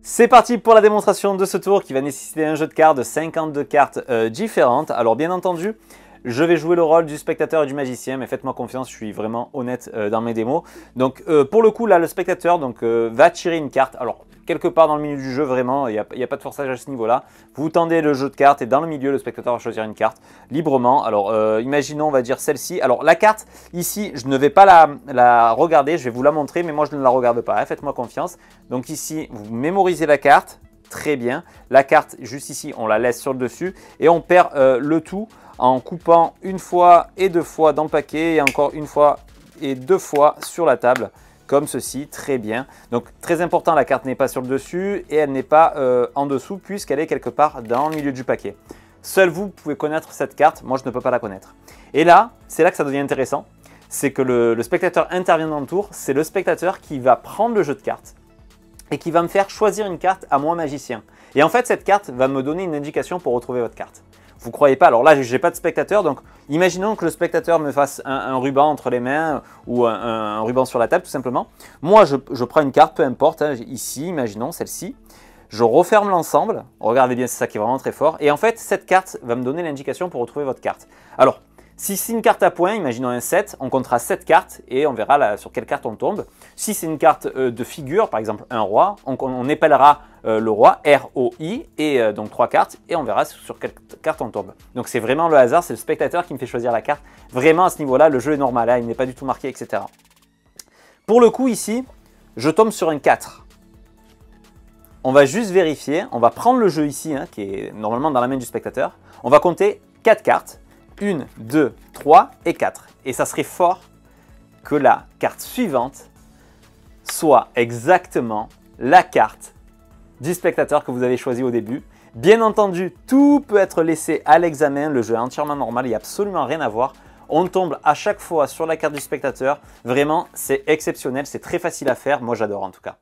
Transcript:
C'est parti pour la démonstration de ce tour qui va nécessiter un jeu de cartes de 52 cartes différentes. Alors bien entendu, je vais jouer le rôle du spectateur et du magicien, mais faites-moi confiance, je suis vraiment honnête dans mes démos. Donc pour le coup là, le spectateur va tirer une carte. Alors quelque part dans le milieu du jeu, vraiment, il n'y a pas de forçage à ce niveau-là. Vous tendez le jeu de cartes et dans le milieu, le spectateur va choisir une carte librement. Alors imaginons, on va dire celle-ci. Alors la carte ici, je ne vais pas la regarder, je vais vous la montrer, mais moi je ne la regarde pas, hein, faites-moi confiance. Donc ici, vous mémorisez la carte, très bien. La carte, juste ici, on la laisse sur le dessus et on perd le tout en coupant une fois et deux fois dans le paquet et encore une fois et deux fois sur la table. Comme ceci, très bien. Donc très important, la carte n'est pas sur le dessus et elle n'est pas en dessous puisqu'elle est quelque part dans le milieu du paquet. Seul vous pouvez connaître cette carte, moi je ne peux pas la connaître. Et là, c'est là que ça devient intéressant, c'est que le spectateur intervient dans le tour, c'est le spectateur qui va prendre le jeu de cartes et qui va me faire choisir une carte à moi magicien. Et en fait, cette carte va me donner une indication pour retrouver votre carte. Vous ne croyez pas, alors là je n'ai pas de spectateur, donc imaginons que le spectateur me fasse un ruban entre les mains ou un ruban sur la table tout simplement. Moi je prends une carte, peu importe, hein, ici, imaginons celle-ci, je referme l'ensemble, regardez bien, c'est ça qui est vraiment très fort, et en fait cette carte va me donner l'indication pour retrouver votre carte. Alors, si c'est une carte à points, imaginons un 7, on comptera 7 cartes et on verra là, sur quelle carte on tombe. Si c'est une carte de figure, par exemple un roi, on épellera le roi, R-O-I, et donc 3 cartes, et on verra sur quelle carte on tombe. Donc c'est vraiment le hasard, c'est le spectateur qui me fait choisir la carte. Vraiment à ce niveau-là, le jeu est normal, hein, il n'est pas du tout marqué, etc. Pour le coup ici, je tombe sur un 4. On va juste vérifier, on va prendre le jeu ici, hein, qui est normalement dans la main du spectateur. On va compter 4 cartes. 1, 2, 3 et 4. Et ça serait fort que la carte suivante soit exactement la carte du spectateur que vous avez choisi au début. Bien entendu, tout peut être laissé à l'examen. Le jeu est entièrement normal, il n'y a absolument rien à voir. On tombe à chaque fois sur la carte du spectateur. Vraiment, c'est exceptionnel, c'est très facile à faire. Moi, j'adore en tout cas.